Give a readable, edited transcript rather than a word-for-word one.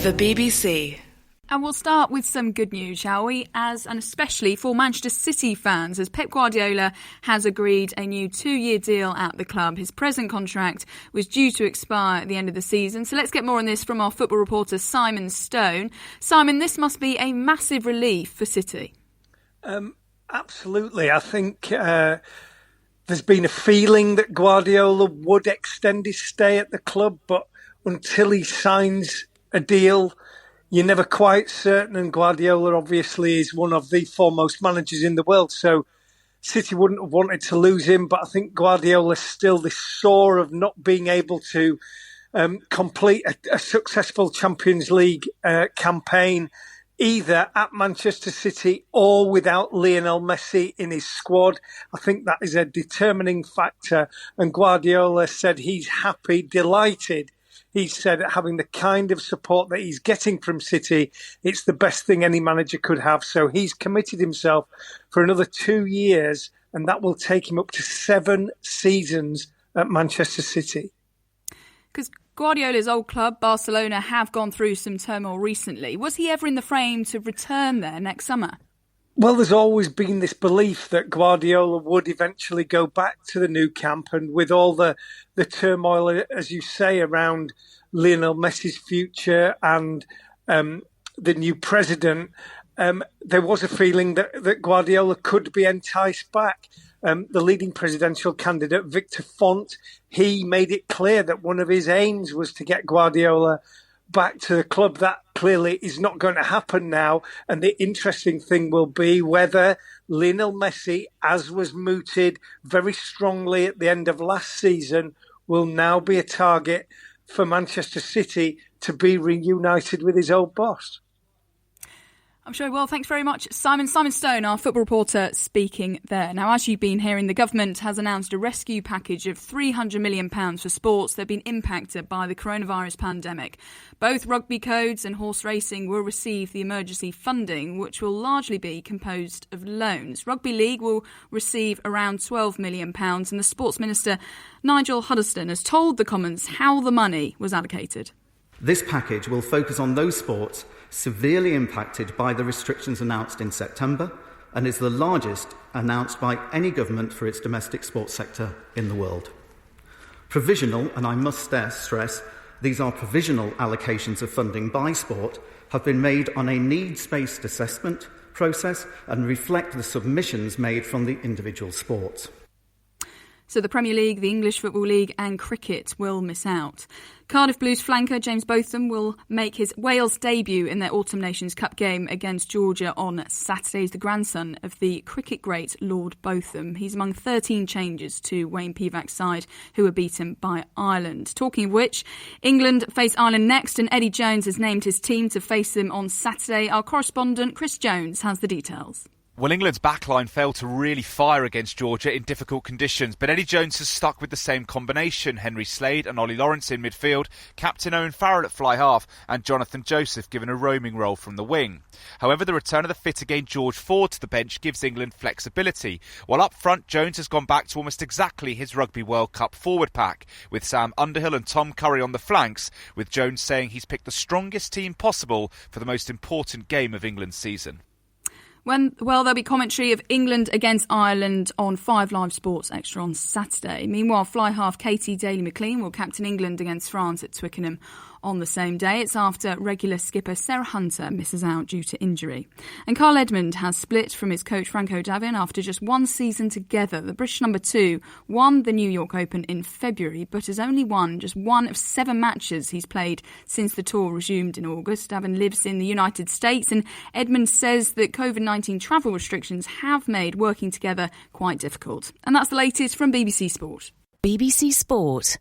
The BBC. And we'll start with some good news, shall we? And especially for Manchester City fans, as Pep Guardiola has agreed a new 2-year deal at the club. His present contract was due to expire at the end of the season. So let's get more on this from our football reporter, Simon Stone. Simon, this must be a massive relief for City. Absolutely. I think there's been a feeling that Guardiola would extend his stay at the club, but until he signs a deal, you're never quite certain, and Guardiola obviously is one of the foremost managers in the world, so City wouldn't have wanted to lose him, but I think Guardiola's still this sore of not being able to complete a successful Champions League campaign, either at Manchester City or without Lionel Messi in his squad. I think that is a determining factor, and Guardiola said he's happy, delighted. He said having the kind of support that he's getting from City, it's the best thing any manager could have. So he's committed himself for another 2 years, and that will take him up to 7 seasons at Manchester City. Because Guardiola's old club, Barcelona, have gone through some turmoil recently. Was he ever in the frame to return there next summer? Well, there's always been this belief that Guardiola would eventually go back to the Nou Camp, and with all the turmoil, as you say, around Lionel Messi's future and the new president, there was a feeling that Guardiola could be enticed back. The leading presidential candidate, Victor Font, he made it clear that one of his aims was to get Guardiola back to the club. That clearly is not going to happen now. And the interesting thing will be whether Lionel Messi, as was mooted very strongly at the end of last season, will now be a target for Manchester City to be reunited with his old boss. I'm sure. Well, thanks very much, Simon. Simon Stone, our football reporter, speaking there. Now, as you've been hearing, the government has announced a rescue package of £300 million for sports that have been impacted by the coronavirus pandemic. Both rugby codes and horse racing will receive the emergency funding, which will largely be composed of loans. Rugby League will receive around £12 million, and the Sports Minister, Nigel Huddleston, has told the Commons how the money was allocated. This package will focus on those sports severely impacted by the restrictions announced in September and is the largest announced by any government for its domestic sports sector in the world. Provisional, and I must stress, these are provisional allocations of funding by sport, have been made on a needs-based assessment process and reflect the submissions made from the individual sports. So the Premier League, the English Football League and cricket will miss out. Cardiff Blues flanker James Botham will make his Wales debut in their Autumn Nations Cup game against Georgia on Saturday. He's the grandson of the cricket great Lord Botham. He's among 13 changes to Wayne Pivac's side, who were beaten by Ireland. Talking of which, England face Ireland next, and Eddie Jones has named his team to face them on Saturday. Our correspondent Chris Jones has the details. Well, England's backline failed to really fire against Georgia in difficult conditions, but Eddie Jones has stuck with the same combination. Henry Slade and Ollie Lawrence in midfield, Captain Owen Farrell at fly half and Jonathan Joseph given a roaming role from the wing. However, the return of the fit again George Ford to the bench gives England flexibility, while up front Jones has gone back to almost exactly his Rugby World Cup forward pack, with Sam Underhill and Tom Curry on the flanks, with Jones saying he's picked the strongest team possible for the most important game of England's season. There'll be commentary of England against Ireland on 5 Live Sports Extra on Saturday. Meanwhile, fly half Katie Daly-McLean will captain England against France at Twickenham on the same day. It's after regular skipper Sarah Hunter misses out due to injury. And Carl Edmond has split from his coach Franco Davin after just 1 season together. The British number 2 won the New York Open in February, but has only won just 1 of 7 matches he's played since the tour resumed in August. Davin lives in the United States, and Edmond says that COVID-19 travel restrictions have made working together quite difficult. And that's the latest from BBC Sport. BBC Sport.